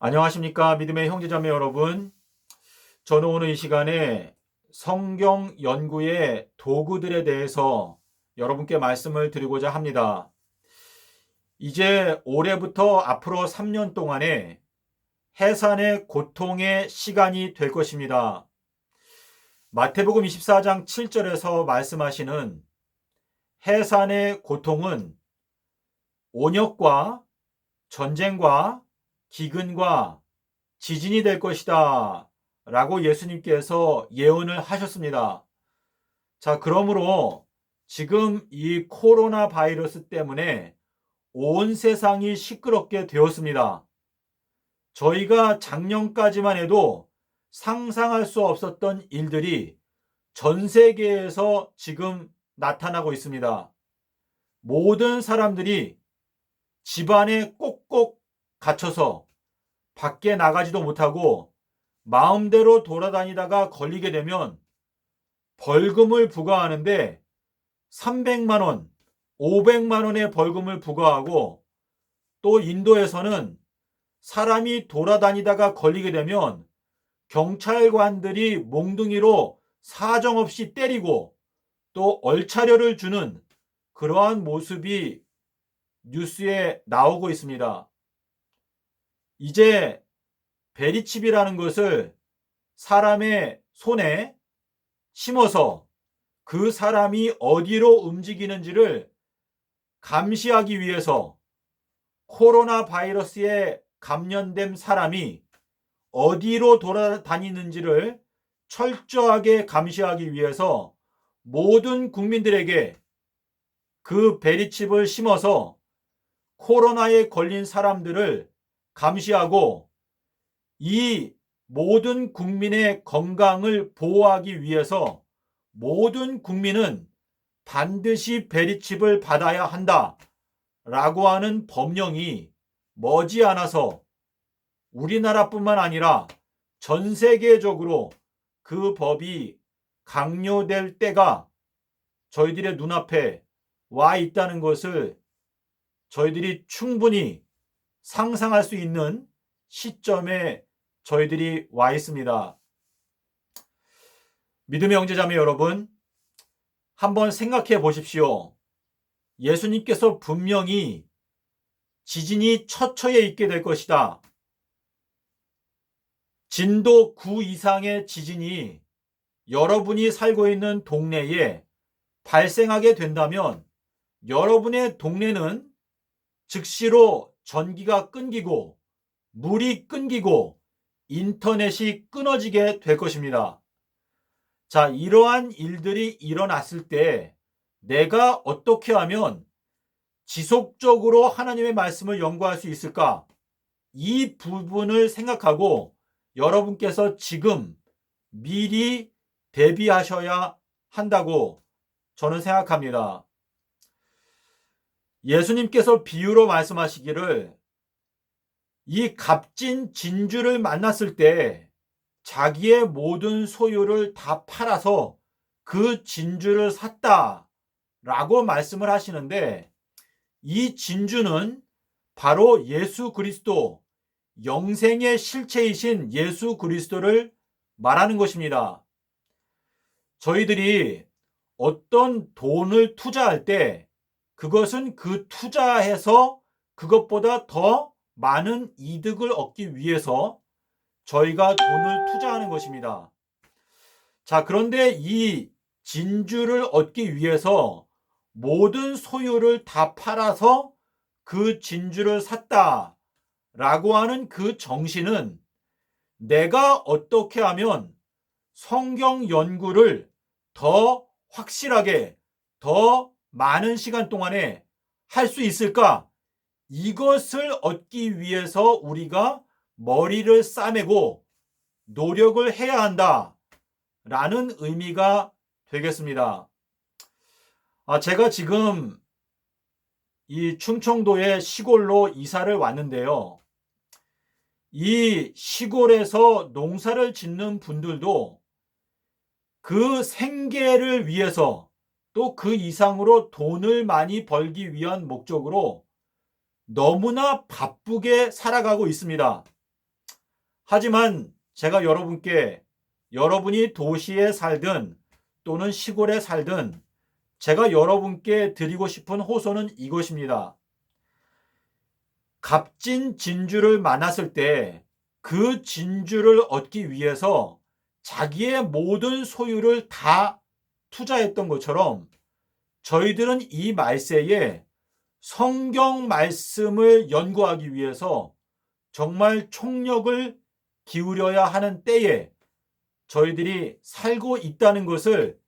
안녕하십니까 믿음의 형제자매 여러분. 저는 오늘 이 시간에 성경 연구의 도구들에 대해서 여러분께 말씀을 드리고자 합니다. 이제 올해부터 앞으로 3년 동안에 해산의 고통의 시간이 될 것입니다. 마태복음 24장 7절에서 말씀하시는 해산의 고통은 온역과 전쟁과 기근과 지진이 될 것이다 라고 예수님께서 예언을 하셨습니다. 자, 그러므로 지금 이 코로나 바이러스 때문에 온 세상이 시끄럽게 되었습니다. 저희가 작년까지만 해도 상상할 수 없었던 일들이 전 세계에서 지금 나타나고 있습니다. 모든 사람들이 집안에 꼭꼭 갇혀서 밖에 나가지도 못하고 마음대로 돌아다니다가 걸리게 되면 벌금을 부과하는데 300만 원, 500만 원의 벌금을 부과하고, 또 인도에서는 사람이 돌아다니다가 걸리게 되면 경찰관들이 몽둥이로 사정없이 때리고 또 얼차려를 주는 그러한 모습이 뉴스에 나오고 있습니다. 이제 베리칩이라는 것을 사람의 손에 심어서 그 사람이 어디로 움직이는지를 감시하기 위해서, 코로나 바이러스에 감염된 사람이 어디로 돌아다니는지를 철저하게 감시하기 위해서 모든 국민들에게 그 베리칩을 심어서 코로나에 걸린 사람들을 감시하고 이 모든 국민의 건강을 보호하기 위해서 모든 국민은 반드시 베리칩을 받아야 한다 라고 하는 법령이 머지않아서 우리나라뿐만 아니라 전 세계적으로 그 법이 강요될 때가 저희들의 눈앞에 와 있다는 것을 저희들이 충분히 상상할 수 있는 시점에 저희들이 와 있습니다. 믿음의 형제자매 여러분, 한번 생각해 보십시오. 예수님께서 분명히 지진이 처처에 있게 될 것이다, 진도 9 이상의 지진이 여러분이 살고 있는 동네에 발생하게 된다면 여러분의 동네는 즉시로 전기가 끊기고 물이 끊기고 인터넷이 끊어지게 될 것입니다. 자, 이러한 일들이 일어났을 때 내가 어떻게 하면 지속적으로 하나님의 말씀을 연구할 수 있을까? 이 부분을 생각하고 여러분께서 지금 미리 대비하셔야 한다고 저는 생각합니다. 예수님께서 비유로 말씀하시기를, 이 값진 진주를 만났을 때 자기의 모든 소유를 다 팔아서 그 진주를 샀다 라고 말씀을 하시는데, 이 진주는 바로 예수 그리스도, 영생의 실체이신 예수 그리스도를 말하는 것입니다. 저희들이 어떤 돈을 투자할 때 그것은 그 투자해서 그것보다 더 많은 이득을 얻기 위해서 저희가 돈을 투자하는 것입니다. 자, 그런데 이 진주를 얻기 위해서 모든 소유를 다 팔아서 그 진주를 샀다 라고 하는 그 정신은, 내가 어떻게 하면 성경 연구를 더 확실하게 더 많은 시간 동안에 할 수 있을까? 이것을 얻기 위해서 우리가 머리를 싸매고 노력을 해야 한다 라는 의미가 되겠습니다. 제가 지금 이 충청도의 시골로 이사를 왔는데요. 이 시골에서 농사를 짓는 분들도 그 생계를 위해서, 또 그 이상으로 돈을 많이 벌기 위한 목적으로 너무나 바쁘게 살아가고 있습니다. 하지만 제가 여러분께, 여러분이 도시에 살든 또는 시골에 살든 제가 여러분께 드리고 싶은 호소는 이것입니다. 값진 진주를 만났을 때 그 진주를 얻기 위해서 자기의 모든 소유를 다 투자했던 것처럼 저희들은 이 말세에 성경 말씀을 연구하기 위해서 정말 총력을 기울여야 하는 때에 저희들이 살고 있다는 것을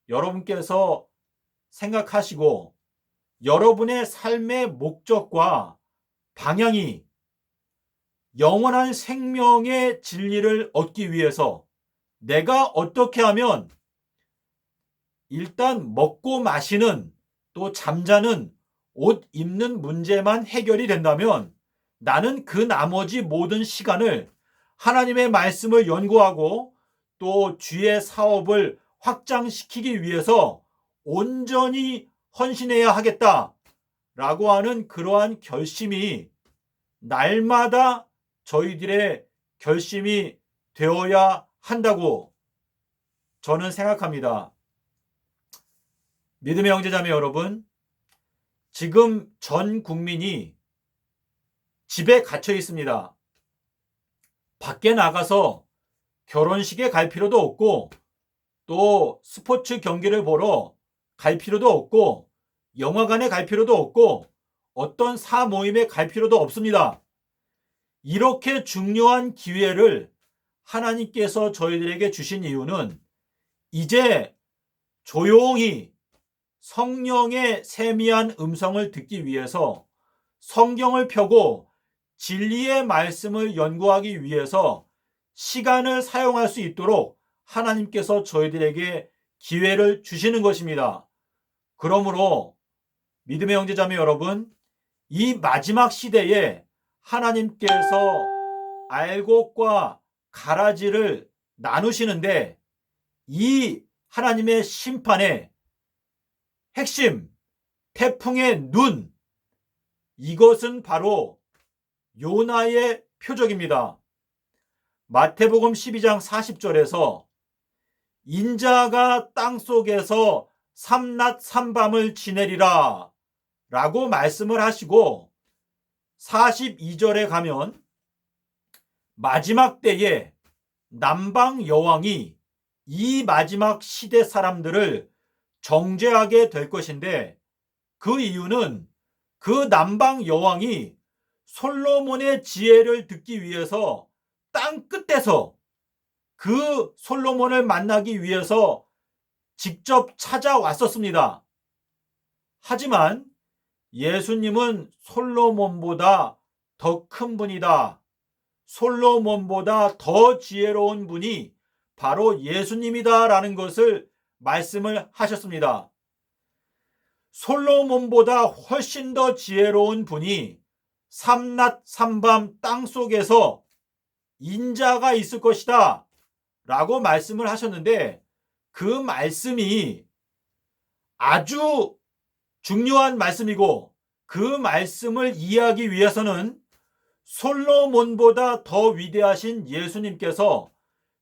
여러분께서 생각하시고 여러분의 삶의 목적과 방향이 영원한 생명의 진리를 얻기 위해서 내가 어떻게 하면 일단 먹고 마시는 또 잠자는 옷 입는 문제만 해결이 된다면 나는 그 나머지 모든 시간을 하나님의 말씀을 연구하고 또 주의 사업을 확장시키기 위해서 온전히 헌신해야 하겠다라고 하는 그러한 결심이 날마다 저희들의 결심이 되어야 한다고 저는 생각합니다. 믿음의 형제자매 여러분, 지금 전 국민이 집에 갇혀 있습니다. 밖에 나가서 결혼식에 갈 필요도 없고 또 스포츠 경기를 보러 갈 필요도 없고 영화관에 갈 필요도 없고 어떤 사모임에 갈 필요도 없습니다. 이렇게 중요한 기회를 하나님께서 저희들에게 주신 이유는 이제 조용히 성령의 세미한 음성을 듣기 위해서 성경을 펴고 진리의 말씀을 연구하기 위해서 시간을 사용할 수 있도록 하나님께서 저희들에게 기회를 주시는 것입니다. 그러므로 믿음의 형제자매 여러분, 이 마지막 시대에 하나님께서 알곡과 가라지를 나누시는데 이 하나님의 심판의 핵심, 태풍의 눈, 이것은 바로 요나의 표적입니다. 마태복음 12장 40절에서 인자가 땅속에서 삼낮 삼밤을 지내리라 라고 말씀을 하시고 42절에 가면 마지막 때에 남방 여왕이 이 마지막 시대 사람들을 정죄하게 될 것인데 그 이유는 그 남방 여왕이 솔로몬의 지혜를 듣기 위해서 땅 끝에서 그 솔로몬을 만나기 위해서 직접 찾아왔었습니다. 하지만 예수님은 솔로몬보다 더 큰 분이다. 솔로몬보다 더 지혜로운 분이 바로 예수님이다 라는 것을 말씀을 하셨습니다. 솔로몬보다 훨씬 더 지혜로운 분이 삼낮 삼밤 땅속에서 인자가 있을 것이다 라고 말씀을 하셨는데 그 말씀이 아주 중요한 말씀이고 그 말씀을 이해하기 위해서는 솔로몬보다 더 위대하신 예수님께서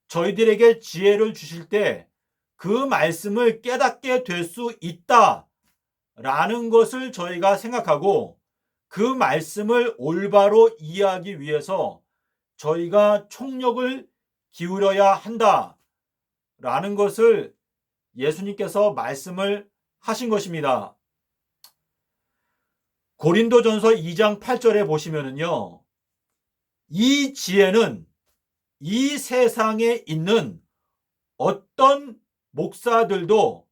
저희들에게 지혜를 주실 때 그 말씀을 깨닫게 될 수 있다라는 것을 저희가 생각하고 그 말씀을 올바로 이해하기 위해서 저희가 총력을 기울여야 한다라는 것을 예수님께서 말씀을 하신 것입니다. 고린도전서 2장 8절에 보시면은요, 이 지혜는 이 세상에 있는 어떤 목사들도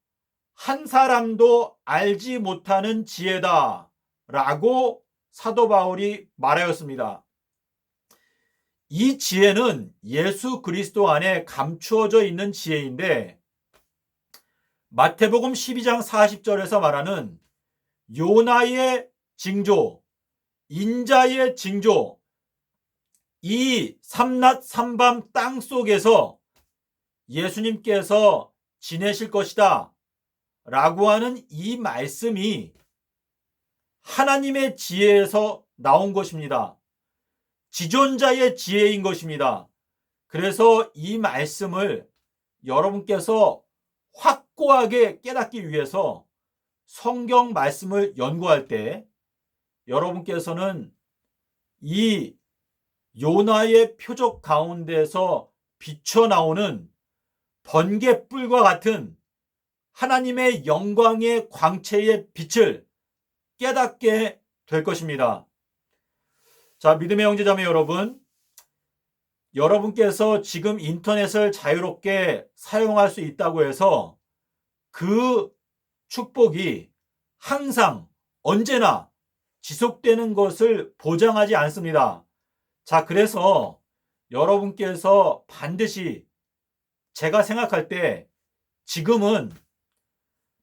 한 사람도 알지 못하는 지혜다 라고 사도 바울이 말하였습니다. 이 지혜는 예수 그리스도 안에 감추어져 있는 지혜인데 마태복음 12장 40절에서 말하는 요나의 징조, 인자의 징조, 이 삼낮 삼밤 땅속에서 예수님께서 지내실 것이다 라고 하는 이 말씀이 하나님의 지혜에서 나온 것입니다. 지존자의 지혜인 것입니다. 그래서 이 말씀을 여러분께서 확고하게 깨닫기 위해서 성경 말씀을 연구할 때 여러분께서는 이 요나의 표적 가운데서 비쳐 나오는 번갯불과 같은 하나님의 영광의 광채의 빛을 깨닫게 될 것입니다. 자, 믿음의 형제자매 여러분, 여러분께서 지금 인터넷을 자유롭게 사용할 수 있다고 해서 그 축복이 항상 언제나 지속되는 것을 보장하지 않습니다. 자, 그래서 여러분께서 반드시 제가 생각할 때 지금은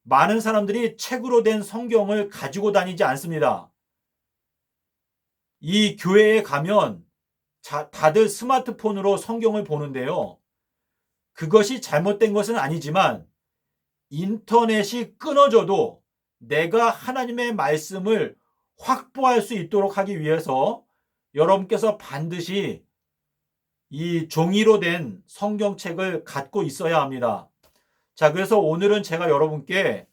많은 사람들이 책으로 된 성경을 가지고 다니지 않습니다. 이 교회에 가면 다들 스마트폰으로 성경을 보는데요. 그것이 잘못된 것은 아니지만 인터넷이 끊어져도 내가 하나님의 말씀을 확보할 수 있도록 하기 위해서 여러분께서 반드시 이 종이로 된 성경책을 갖고 있어야 합니다. 자, 그래서 오늘은 제가 여러분께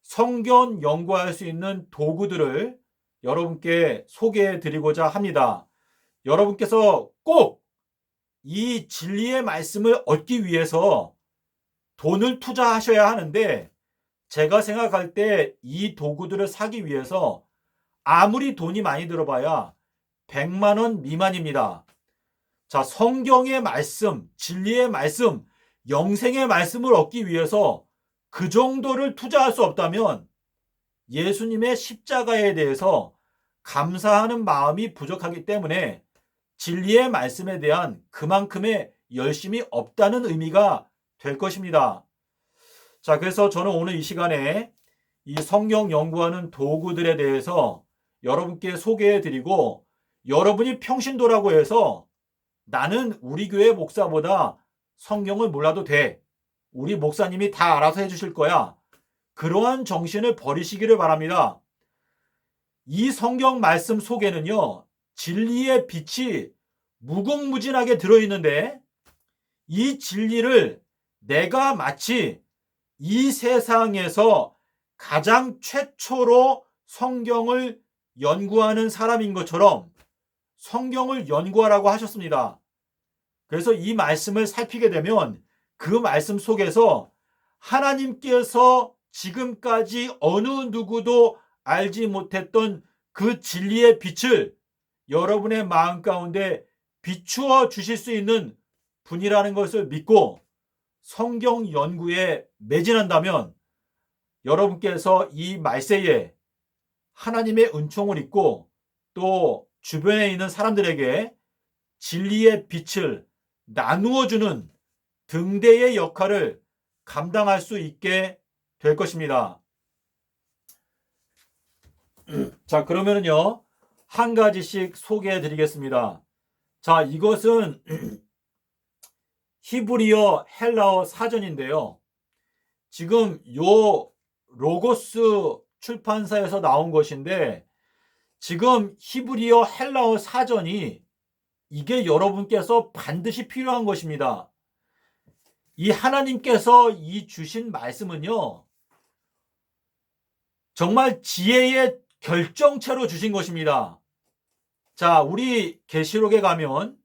성경 연구할 수 있는 도구들을 여러분께 소개해 드리고자 합니다. 여러분께서 꼭 이 진리의 말씀을 얻기 위해서 돈을 투자하셔야 하는데 제가 생각할 때 이 도구들을 사기 위해서 아무리 돈이 많이 들어봐야 100만 원 미만입니다. 자, 성경의 말씀, 진리의 말씀, 영생의 말씀을 얻기 위해서 그 정도를 투자할 수 없다면 예수님의 십자가에 대해서 감사하는 마음이 부족하기 때문에 진리의 말씀에 대한 그만큼의 열심이 없다는 의미가 될 것입니다. 자, 그래서 저는 오늘 이 시간에 이 성경 연구하는 도구들에 대해서 여러분께 소개해 드리고, 여러분이 평신도라고 해서 나는 우리 교회 목사보다 성경을 몰라도 돼, 우리 목사님이 다 알아서 해주실 거야, 그러한 정신을 버리시기를 바랍니다. 이 성경 말씀 속에는요, 진리의 빛이 무궁무진하게 들어있는데 이 진리를 내가 마치 이 세상에서 가장 최초로 성경을 연구하는 사람인 것처럼 성경을 연구하라고 하셨습니다. 그래서 이 말씀을 살피게 되면 그 말씀 속에서 하나님께서 지금까지 어느 누구도 알지 못했던 그 진리의 빛을 여러분의 마음 가운데 비추어 주실 수 있는 분이라는 것을 믿고 성경 연구에 매진한다면 여러분께서 이 말세에 하나님의 은총을 입고 또 주변에 있는 사람들에게 진리의 빛을 나누어주는 등대의 역할을 감당할 수 있게 될 것입니다. 자, 그러면은요, 한 가지씩 소개해 드리겠습니다. 자, 이것은 히브리어 헬라어 사전인데요. 지금 요 로고스 출판사에서 나온 것인데 지금 히브리어 헬라어 사전이 이게 여러분께서 반드시 필요한 것입니다. 이 하나님께서 이 주신 말씀은요, 정말 지혜의 결정체로 주신 것입니다. 자, 우리 계시록에 가면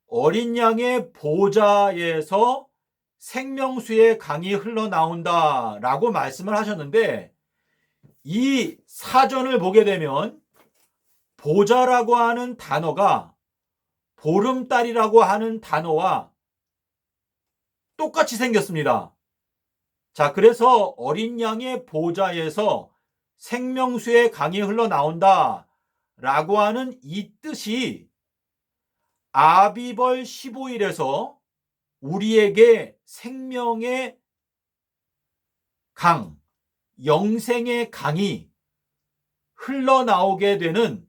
어린 양의 보좌에서 생명수의 강이 흘러나온다 라고 말씀을 하셨는데, 이 사전을 보게 되면 보좌라고 하는 단어가 보름달이라고 하는 단어와 똑같이 생겼습니다. 자, 그래서 어린 양의 보좌에서 생명수의 강이 흘러나온다 라고 하는 이 뜻이 아비벌 15일에서 우리에게 생명의 강, 영생의 강이 흘러나오게 되는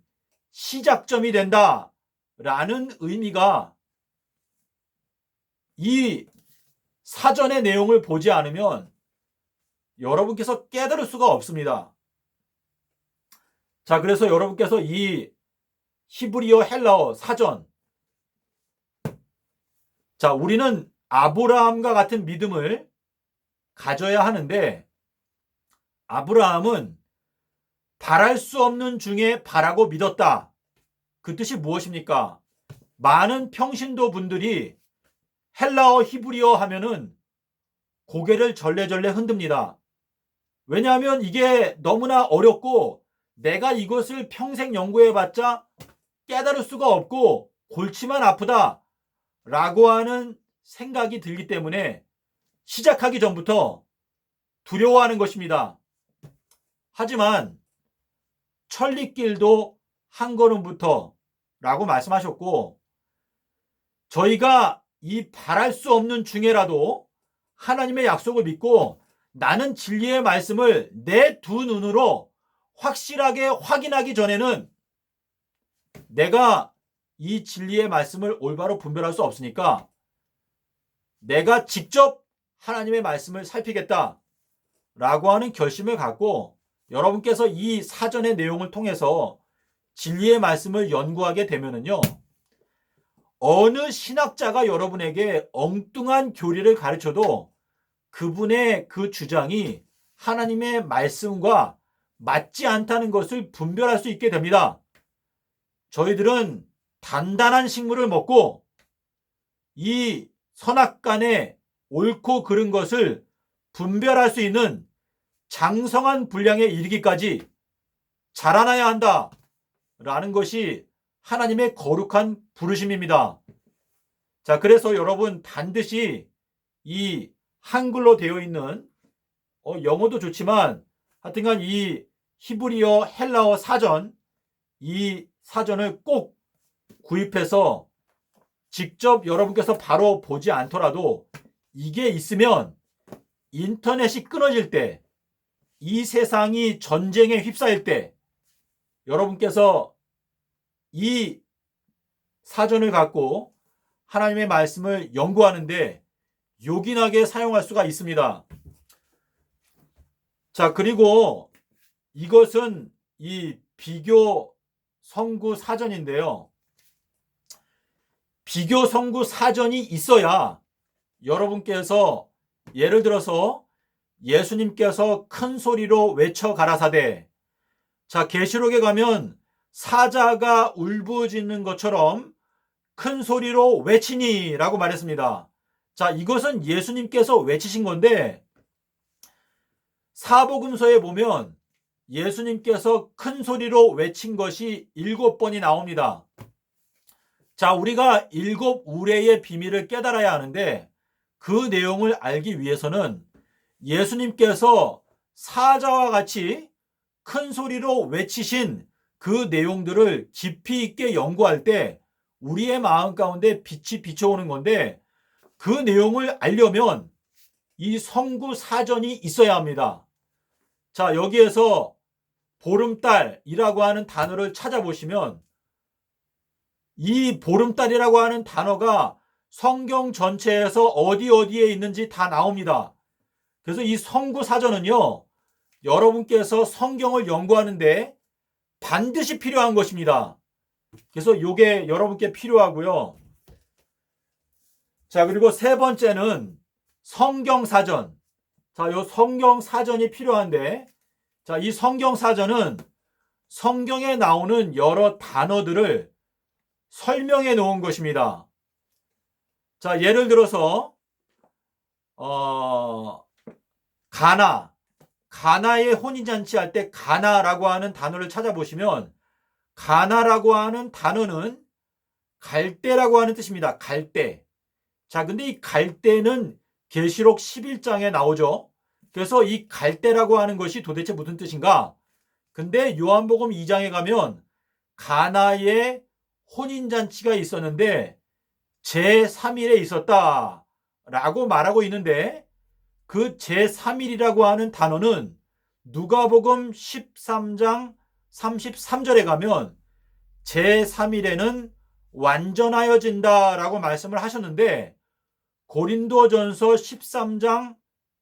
시작점이 된다 라는 의미가, 이 사전의 내용을 보지 않으면 여러분께서 깨달을 수가 없습니다. 자, 그래서 여러분께서 이 히브리어 헬라어 사전 자, 우리는 아브라함과 같은 믿음을 가져야 하는데, 아브라함은 바랄 수 없는 중에 바라고 믿었다. 그 뜻이 무엇입니까? 많은 평신도 분들이 헬라어 히브리어 하면은 고개를 절레절레 흔듭니다. 왜냐하면 이게 너무나 어렵고 내가 이것을 평생 연구해봤자 깨달을 수가 없고 골치만 아프다 라고 하는 생각이 들기 때문에 시작하기 전부터 두려워하는 것입니다. 하지만 천리길도 한 걸음부터 라고 말씀하셨고, 저희가 이 바랄 수 없는 중에라도 하나님의 약속을 믿고 나는 진리의 말씀을 내 두 눈으로 확실하게 확인하기 전에는 내가 이 진리의 말씀을 올바로 분별할 수 없으니까 내가 직접 하나님의 말씀을 살피겠다 라고 하는 결심을 갖고 여러분께서 이 사전의 내용을 통해서 진리의 말씀을 연구하게 되면은요, 어느 신학자가 여러분에게 엉뚱한 교리를 가르쳐도 그분의 그 주장이 하나님의 말씀과 맞지 않다는 것을 분별할 수 있게 됩니다. 저희들은 단단한 식물을 먹고 이 선악간에 옳고 그른 것을 분별할 수 있는 장성한 분량에 이르기까지 자라나야 한다 라는 것이 하나님의 거룩한 부르심입니다. 자, 그래서 여러분 반드시 이 한글로 되어 있는 영어도 좋지만 하여튼간 이 히브리어 헬라어 사전, 이 사전을 꼭 구입해서 직접 여러분께서 바로 보지 않더라도 이게 있으면 인터넷이 끊어질 때, 이 세상이 전쟁에 휩싸일 때 여러분께서 이 사전을 갖고 하나님의 말씀을 연구하는데 요긴하게 사용할 수가 있습니다. 자, 그리고 이것은 이 비교 성구 사전인데요. 비교 성구 사전이 있어야 여러분께서 예를 들어서 예수님께서 큰 소리로 외쳐 가라사대, 자, 계시록에 가면 사자가 울부짖는 것처럼 큰 소리로 외치니 라고 말했습니다. 자, 이것은 예수님께서 외치신 건데 사복음서에 보면 예수님께서 큰 소리로 외친 것이 7번이 나옵니다. 자, 우리가 7 우레의 비밀을 깨달아야 하는데 그 내용을 알기 위해서는 예수님께서 사자와 같이 큰 소리로 외치신 그 내용들을 깊이 있게 연구할 때 우리의 마음 가운데 빛이 비춰오는 건데, 그 내용을 알려면 이 성구 사전이 있어야 합니다. 자, 여기에서 보름달이라고 하는 단어를 찾아보시면 이 보름달이라고 하는 단어가 성경 전체에서 어디에 있는지 다 나옵니다. 그래서 이 성구 사전은요, 여러분께서 성경을 연구하는데 반드시 필요한 것입니다. 그래서 이게 여러분께 필요하고요. 자, 그리고 세 번째는 성경사전. 자, 이 성경사전이 필요한데, 자, 이 성경사전은 성경에 나오는 여러 단어들을 설명해 놓은 것입니다. 자, 예를 들어서 가나의 혼인잔치 할 때 가나라고 하는 단어를 찾아보시면 가나라고 하는 단어는 갈대라고 하는 뜻입니다. 갈대. 자, 근데 이 갈대는 계시록 11장에 나오죠. 그래서 이 갈대라고 하는 것이 도대체 무슨 뜻인가? 근데 요한복음 2장에 가면 가나의 혼인잔치가 있었는데 제3일에 있었다 라고 말하고 있는데, 그 제3일이라고 하는 단어는 누가복음 13장 33절에 가면 제3일에는 완전하여진다 라고 말씀을 하셨는데, 고린도전서 13장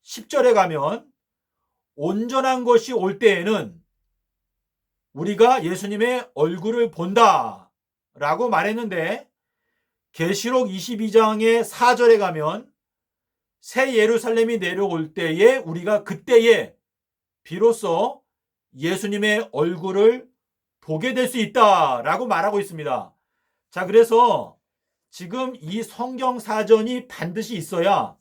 10절에 가면 온전한 것이 올 때에는 우리가 예수님의 얼굴을 본다 라고 말했는데, 계시록 22장의 4절에 가면 새 예루살렘이 내려올 때에 우리가 그때에 비로소 예수님의 얼굴을 보게 될 수 있다라고 말하고 있습니다. 자, 그래서 지금 이 성경 사전이 반드시 있어야,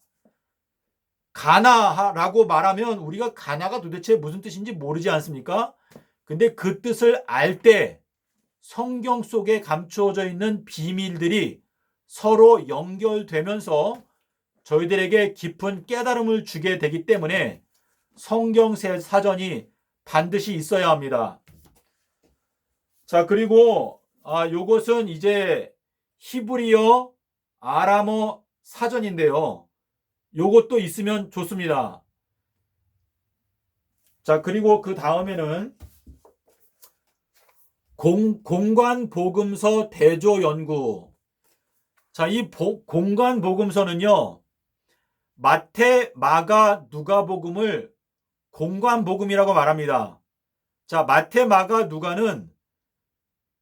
가나라고 말하면 우리가 가나가 도대체 무슨 뜻인지 모르지 않습니까? 근데 그 뜻을 알 때 성경 속에 감추어져 있는 비밀들이 서로 연결되면서 저희들에게 깊은 깨달음을 주게 되기 때문에 성경 사전이 반드시 있어야 합니다. 자, 그리고 요것은 이제 히브리어, 아람어 사전인데요. 요것도 있으면 좋습니다. 자, 그리고 그 다음에는 공관복음서 대조연구. 자, 이 공관복음서는요, 마태, 마가, 누가복음을 공관복음이라고 말합니다. 자, 마태, 마가, 누가는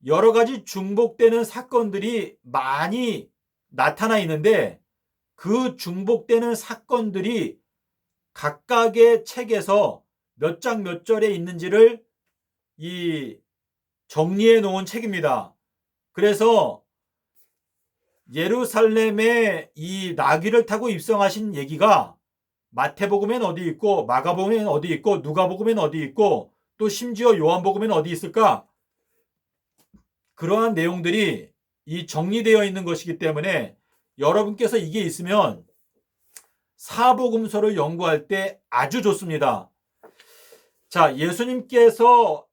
여러 가지 중복되는 사건들이 많이 나타나 있는데 그 중복되는 사건들이 각각의 책에서 몇 장 몇 절에 있는지를 정리해 놓은 책입니다. 그래서 예루살렘에 이 나귀를 타고 입성하신 얘기가 마태복음엔 어디 있고, 마가복음엔 어디 있고, 누가복음엔 어디 있고, 또 심지어 요한복음엔 어디 있을까? 그러한 내용들이 정리되어 있는 것이기 때문에 여러분께서 이게 있으면 사복음서를 연구할 때 아주 좋습니다. 자, 예수님께서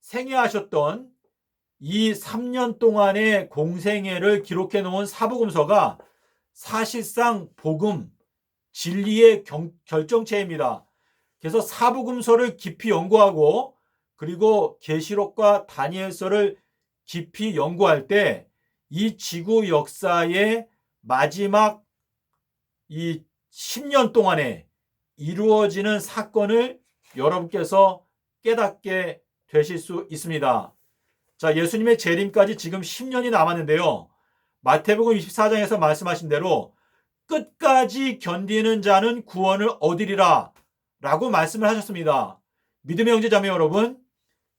생애하셨던 이 3년 동안의 공생애를 기록해 놓은 사복음서가 사실상 복음, 진리의 결정체입니다. 그래서 사복음서를 깊이 연구하고 그리고 계시록과 다니엘서를 깊이 연구할 때 이 지구 역사의 마지막 이 10년 동안에 이루어지는 사건을 여러분께서 깨닫게 되실 수 있습니다. 자, 예수님의 재림까지 지금 10년이 남았는데요. 마태복음 24장에서 말씀하신 대로 끝까지 견디는 자는 구원을 얻으리라 라고 말씀을 하셨습니다. 믿음의 형제 자매 여러분,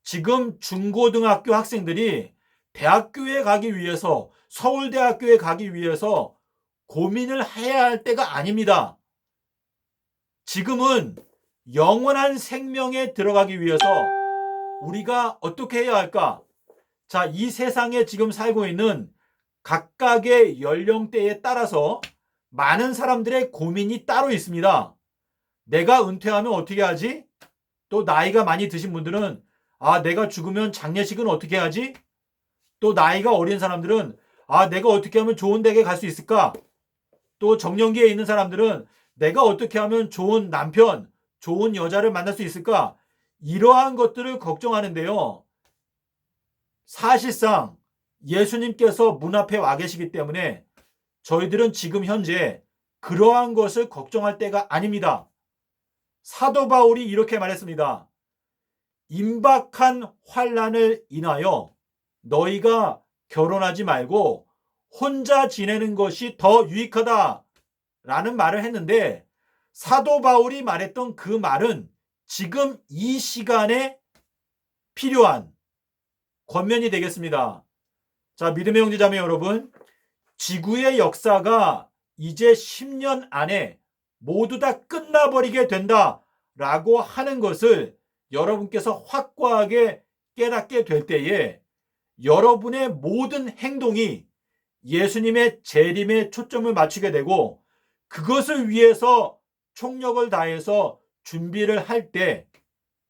지금 중고등학교 학생들이 대학교에 가기 위해서, 서울대학교에 가기 위해서 고민을 해야 할 때가 아닙니다. 지금은 영원한 생명에 들어가기 위해서 우리가 어떻게 해야 할까? 자, 이 세상에 지금 살고 있는 각각의 연령대에 따라서 많은 사람들의 고민이 따로 있습니다. 내가 은퇴하면 어떻게 하지? 또 나이가 많이 드신 분들은 내가 죽으면 장례식은 어떻게 하지? 또 나이가 어린 사람들은 내가 어떻게 하면 좋은 댁에 갈 수 있을까? 또 정년기에 있는 사람들은 내가 어떻게 하면 좋은 남편, 좋은 여자를 만날 수 있을까? 이러한 것들을 걱정하는데요. 사실상 예수님께서 문 앞에 와 계시기 때문에 저희들은 지금 현재 그러한 것을 걱정할 때가 아닙니다. 사도 바울이 이렇게 말했습니다. 임박한 환난을 인하여 너희가 결혼하지 말고 혼자 지내는 것이 더 유익하다 라는 말을 했는데, 사도 바울이 말했던 그 말은 지금 이 시간에 필요한 권면이 되겠습니다. 자, 믿음의 형제 자매 여러분, 지구의 역사가 이제 10년 안에 모두 다 끝나버리게 된다라고 하는 것을 여러분께서 확고하게 깨닫게 될 때에 여러분의 모든 행동이 예수님의 재림에 초점을 맞추게 되고 그것을 위해서 총력을 다해서 준비를 할 때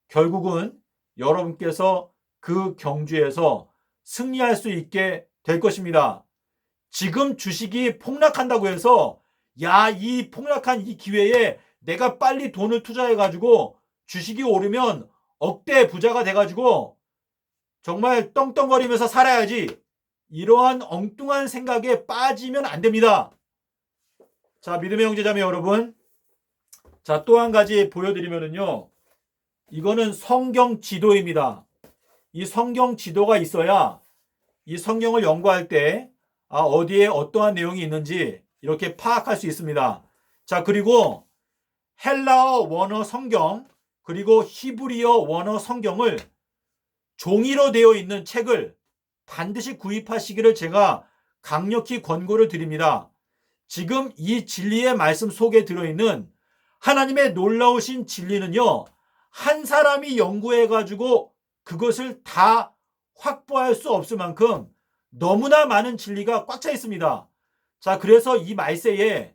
결국은 여러분께서 그 경주에서 승리할 수 있게 될 것입니다. 지금 주식이 폭락한다고 해서 이 폭락한 이 기회에 내가 빨리 돈을 투자해가지고 주식이 오르면 억대 부자가 돼가지고 정말 떵떵거리면서 살아야지, 이러한 엉뚱한 생각에 빠지면 안 됩니다. 자, 믿음의 형제자매 여러분, 자, 또 한 가지 보여드리면은요, 이거는 성경 지도입니다. 이 성경 지도가 있어야 이 성경을 연구할 때 어디에 어떠한 내용이 있는지 이렇게 파악할 수 있습니다. 자, 그리고 헬라어 원어 성경 그리고 히브리어 원어 성경을 종이로 되어 있는 책을 반드시 구입하시기를 제가 강력히 권고를 드립니다. 지금 이 진리의 말씀 속에 들어있는 하나님의 놀라우신 진리는요, 한 사람이 연구해가지고 그것을 다 확보할 수 없을 만큼 너무나 많은 진리가 꽉 차 있습니다. 자, 그래서 이 말세에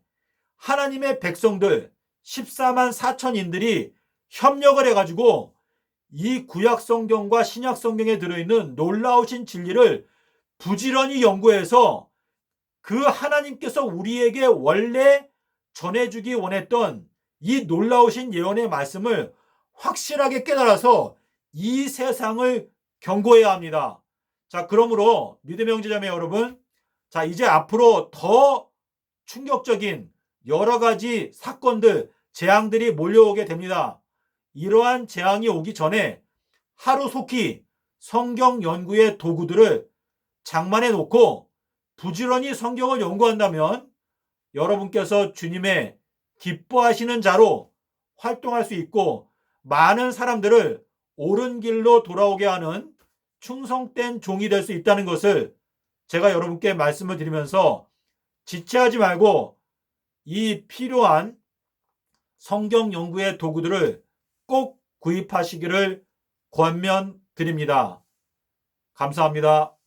하나님의 백성들 14만 4천인들이 협력을 해가지고 이 구약 성경과 신약 성경에 들어있는 놀라우신 진리를 부지런히 연구해서 그 하나님께서 우리에게 원래 전해주기 원했던 이 놀라우신 예언의 말씀을 확실하게 깨달아서 이 세상을 경고해야 합니다. 자, 그러므로 믿음의 형제자매 여러분, 자, 이제 앞으로 더 충격적인 여러 가지 사건들, 재앙들이 몰려오게 됩니다. 이러한 재앙이 오기 전에 하루속히 성경 연구의 도구들을 장만해 놓고 부지런히 성경을 연구한다면 여러분께서 주님의 기뻐하시는 자로 활동할 수 있고 많은 사람들을 옳은 길로 돌아오게 하는 충성된 종이 될 수 있다는 것을 제가 여러분께 말씀을 드리면서 지체하지 말고 이 필요한 성경 연구의 도구들을 꼭 구입하시기를 권면드립니다. 감사합니다.